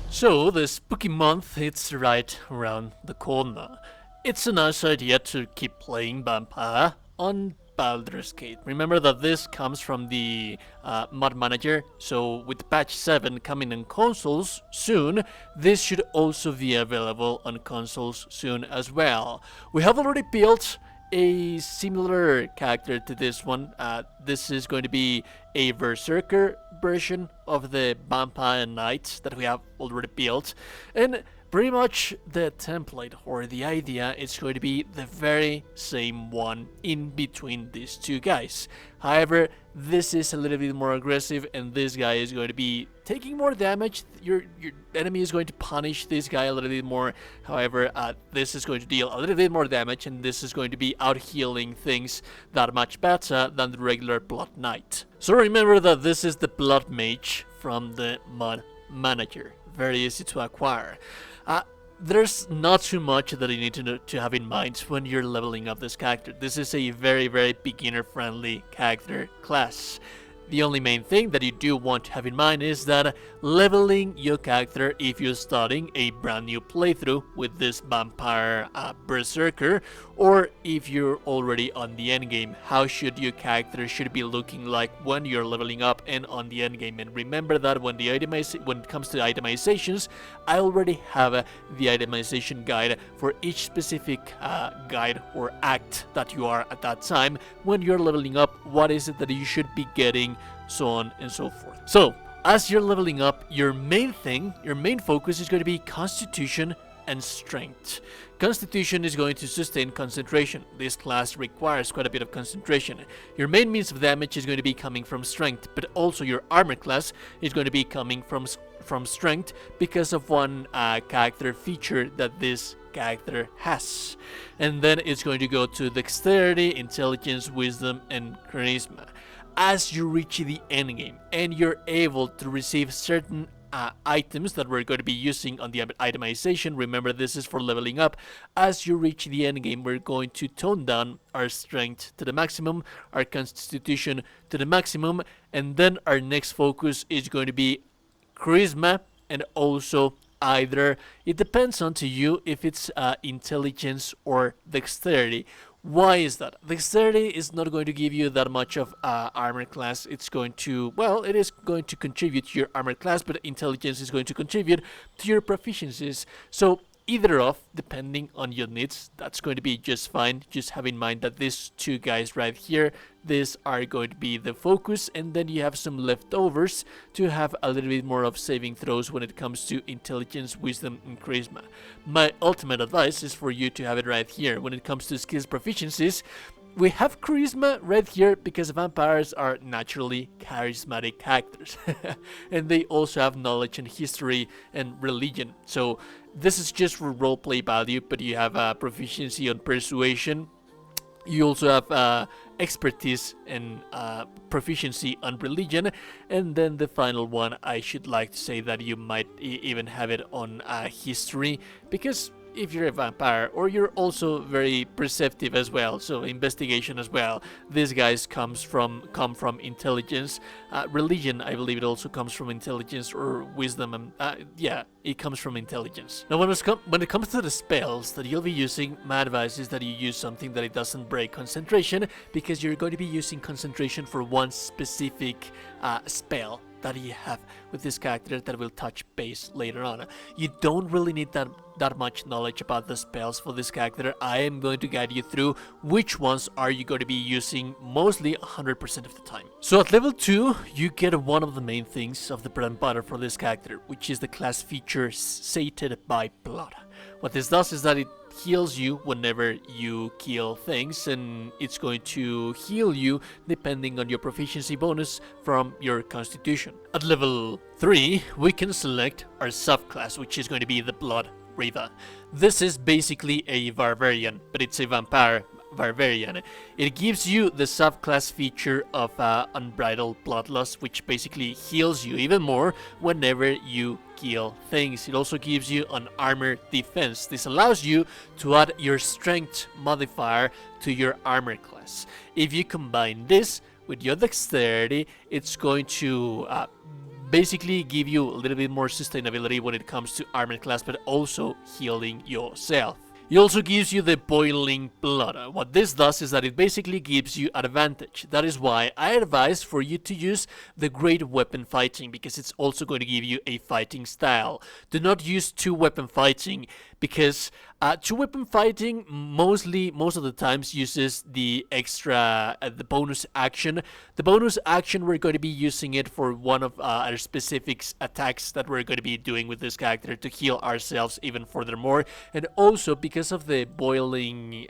So, the spooky month, it's right around the corner. It's a nice idea to keep playing Vampire on Baldur's Gate. Remember that this comes from the mod manager, so with patch 7 coming on consoles soon, this should also be available on consoles soon as well. We have already built a similar character to this one. This is going to be a Berserker version of the Vampire Knights that we have already built, and pretty much the template or the idea is going to be the very same one in between these two guys. However, this is a little bit more aggressive, and this guy is going to be taking more damage. Your enemy is going to punish this guy a little bit more. However, this is going to deal a little bit more damage, and this is going to be out healing things that much better than the regular Blood Knight. So remember that this is the Blood Mage from the mod manager. Very easy to acquire. There's not too much that you need to have in mind when you're leveling up this character. This is a very, very beginner-friendly character class. The only main thing that you do want to have in mind is that leveling your character if you're starting a brand new playthrough with this Vampire Berserker, or if you're already on the endgame, how should your character should be looking like when you're leveling up and on the endgame. And remember that when it comes to itemizations, I already have the itemization guide for each specific guide or act that you are at that time when you're leveling up. What is it that you should be getting, so on and so forth. So as you're leveling up, your main focus is going to be Constitution and Strength. Constitution is going to sustain concentration. This class requires quite a bit of concentration. Your main means of damage is going to be coming from Strength, but also your armor class is going to be coming from Strength because of one character feature that this character has. And then it's going to go to Dexterity, Intelligence, Wisdom, and Charisma. As you reach the endgame and you're able to receive certain items that we're going to be using on the itemization, remember this is for leveling up. As you reach the endgame, we're going to tone down our strength to the maximum, our constitution to the maximum, and then our next focus is going to be charisma, and also either, it depends on to you if it's intelligence or dexterity. Why is that? Dexterity is not going to give you that much of armor class. It's going to, well, it is going to contribute to your armor class, but intelligence is going to contribute to your proficiencies. So either of, depending on your needs, that's going to be just fine. Just have in mind that these two guys right here, these are going to be the focus, and then you have some leftovers to have a little bit more of saving throws when it comes to intelligence, wisdom, and charisma. My ultimate advice is for you to have it right here. When it comes to skills proficiencies, we have charisma right here because vampires are naturally charismatic characters. And they also have knowledge and history and religion. So this is just for roleplay value, but you have proficiency on persuasion. You also have expertise and proficiency on religion. And then the final one, I should like to say that you might even have it on history, because if you're a vampire, or you're also very perceptive as well, so investigation as well. These guys come from intelligence. Religion, I believe it also comes from intelligence or wisdom. Yeah, it comes from intelligence. Now, when it comes to the spells that you'll be using, my advice is that you use something that it doesn't break concentration, because you're going to be using concentration for one specific spell that you have with this character that will touch base later on. You don't really need that much knowledge about the spells for this character. I am going to guide you through which ones are you going to be using mostly 100% of the time. So at level 2, you get one of the main things of the bread and butter for this character, which is the class feature Sated by Blood. What this does is that it heals you whenever you kill things, and it's going to heal you depending on your proficiency bonus from your constitution. At level 3, we can select our subclass, which is going to be the Blood Reaver. This is basically a barbarian, but it's a vampire barbarian. It gives you the subclass feature of unbridled bloodlust, which basically heals you even more whenever you skill things. It also gives you an armor defense. This allows you to add your strength modifier to your armor class. If you combine this with your dexterity, it's going to basically give you a little bit more sustainability when it comes to armor class, but also healing yourself. It also gives you the boiling blood. What this does is that it basically gives you advantage. That is why I advise for you to use the great weapon fighting, because it's also going to give you a fighting style. Do not use two weapon fighting, because two weapon fighting most of the times uses the extra the bonus action. The bonus action, we're going to be using it for one of our specific attacks that we're going to be doing with this character to heal ourselves even furthermore, and also because of the boiling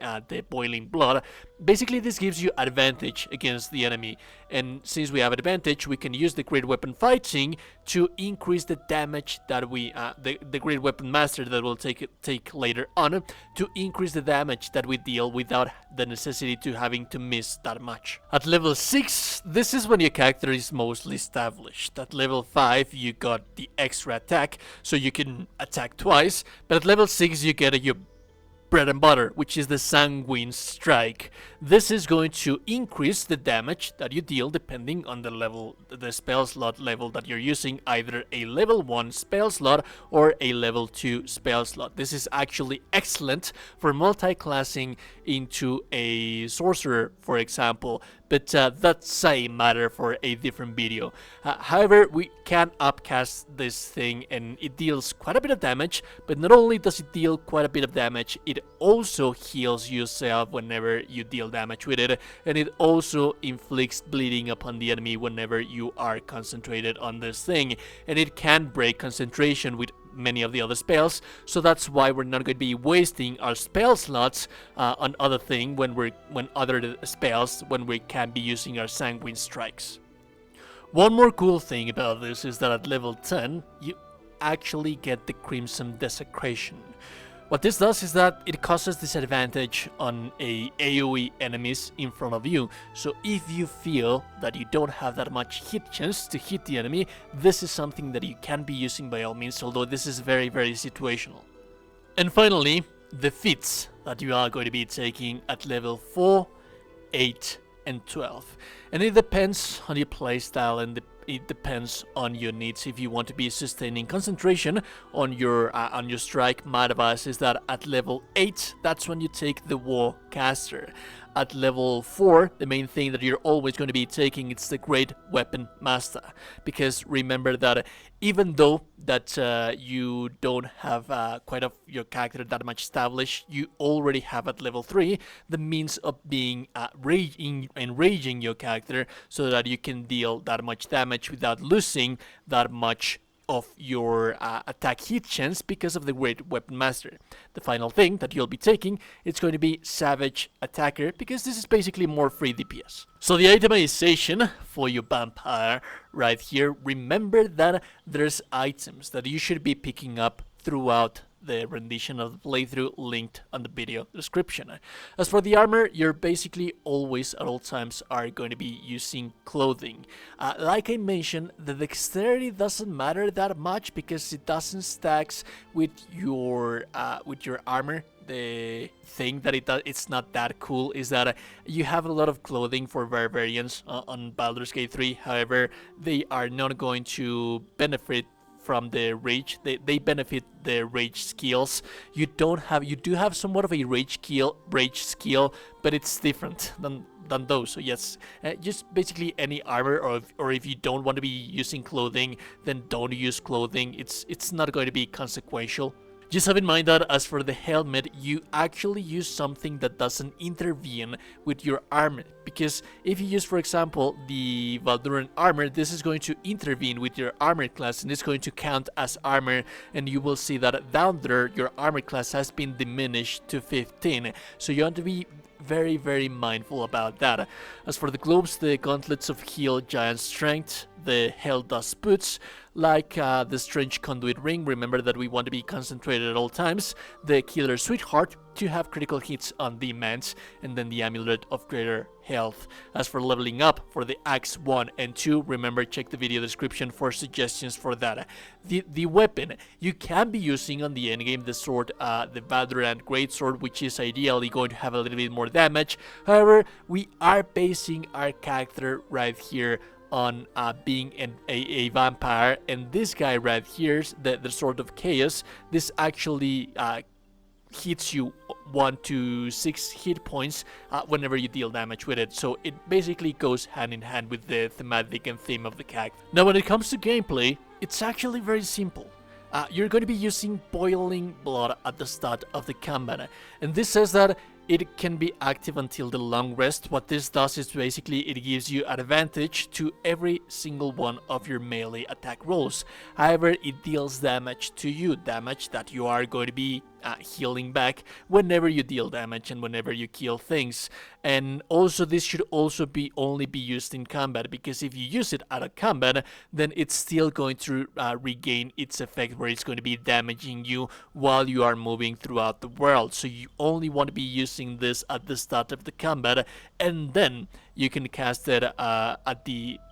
blood. Basically, this gives you advantage against the enemy, and since we have advantage, we can use the great weapon fighting to increase the damage that we the great weapon master that will take later on, to increase the damage that we deal without the necessity to having to miss that much. At level 6, this is when your character is mostly established. At level 5, you got the extra attack, so you can attack twice, but at level 6 you get your bread and butter, which is the Sanguine Strike. This is going to increase the damage that you deal depending on the spell slot level that you're using, either a level 1 spell slot or a level 2 spell slot. This is actually excellent for multi-classing into a sorcerer, for example, but that's a matter for a different video. However, we can upcast this thing and it deals quite a bit of damage, but not only does it deal quite a bit of damage, it also heals yourself whenever you deal damage with it, and it also inflicts bleeding upon the enemy whenever you are concentrated on this thing, and it can break concentration with many of the other spells, so that's why we're not going to be wasting our spell slots on other thing when we can be using our Sanguine Strikes. One more cool thing about this is that at level 10 you actually get the Crimson Desecration. What this does is that it causes disadvantage on AoE enemies in front of you, so if you feel that you don't have that much hit chance to hit the enemy, this is something that you can be using by all means, although this is very, very situational. And finally, the feats that you are going to be taking at level 4, 8, and 12. And it depends on your playstyle, and it depends on your needs. If you want to be sustaining concentration on your strike, my advice is that at level 8, that's when you take the Warcaster. At level 4, the main thing that you're always going to be taking is the Great Weapon Master, because remember that even though that you don't have your character that much established, you already have at level 3 the means of being enraging your character so that you can deal that much damage without losing that much of your attack hit chance because of the Great Weapon Master. The final thing that you'll be taking, it's going to be Savage Attacker, because this is basically more free DPS. So the itemization for your vampire right here, remember that there's items that you should be picking up throughout the rendition of the playthrough linked on the video description. As for the armor, you're basically always at all times are going to be using clothing. Like I mentioned, the dexterity doesn't matter that much because it doesn't stacks with your armor. The thing that it's not that cool is that you have a lot of clothing for barbarians on Baldur's Gate 3. However, they are not going to benefit from the rage. They benefit the rage skills. You do have somewhat of a rage skill, but it's different than those. So yes, just basically any armor, or if you don't want to be using clothing, then don't use clothing. It's not going to be consequential. Just have in mind that as for the helmet, you actually use something that doesn't intervene with your armor, because if you use, for example, the Valduran armor, this is going to intervene with your armor class and it's going to count as armor, and you will see that down there your armor class has been diminished to 15, so you want to be very, very mindful about that. As for the globes, the gauntlets of heal giant strength, the hell dust boots, like the strange conduit ring, remember that we want to be concentrated at all times, the killer sweetheart, to have critical hits on the Immense, and then the Amulet of Greater Health. As for leveling up for the Axe 1 and 2, remember, check the video description for suggestions for that. The weapon you can be using on the endgame, the sword, the Valorant Greatsword, which is ideally going to have a little bit more damage. However, we are basing our character right here on being a vampire, and this guy right here, the Sword of Chaos, this actually hits you 1 to 6 hit points whenever you deal damage with it, so it basically goes hand in hand with the thematic and theme of the character. Now when it comes to gameplay, it's actually very simple. You're going to be using Boiling Blood at the start of the combat, and this says that it can be active until the long rest. What this does is basically it gives you advantage to every single one of your melee attack rolls. However, it deals damage to you, damage that you are going to be healing back whenever you deal damage and whenever you kill things. And also this should also be only be used in combat, because if you use it out of combat, then it's still going to regain its effect, where it's going to be damaging you while you are moving throughout the world. So you only want to be using this at the start of the combat, and then you can cast it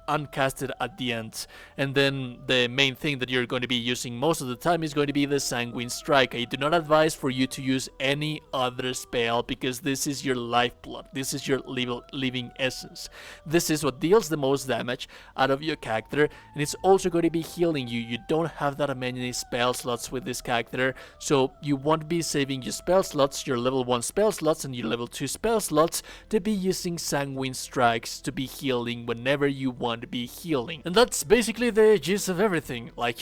uncasted at the end. And then the main thing that you're going to be using most of the time is going to be the Sanguine Strike. I do not advise for you to use any other spell, because this is your lifeblood, this is your living essence, this is what deals the most damage out of your character, and it's also going to be healing you. You don't have that many spell slots with this character, so you won't be saving your spell slots, your level 1 spell slots and your level 2 spell slots, to be using Sanguine Strikes to be healing whenever you want to be healing. And that's basically the gist of everything. Like,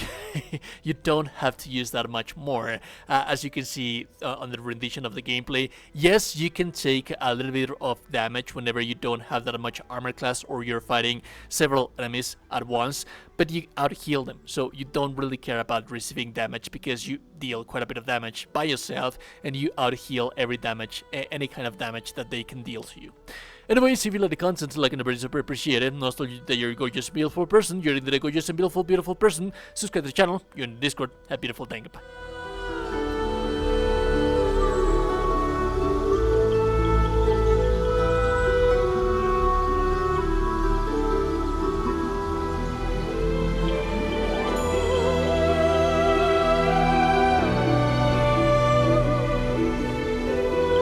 you don't have to use that much more. As you can see on the rendition of the gameplay, yes, you can take a little bit of damage whenever you don't have that much armor class or you're fighting several enemies at once, but you out-heal them, so you don't really care about receiving damage, because you deal quite a bit of damage by yourself and you out-heal every damage, any kind of damage that they can deal to you. Anyways, if you like the content, like and very super appreciated. Nostalgia that you're a gorgeous, beautiful person, you're indeed a gorgeous and beautiful person. Subscribe to the channel, you're in the Discord. Have a beautiful day. Goodbye.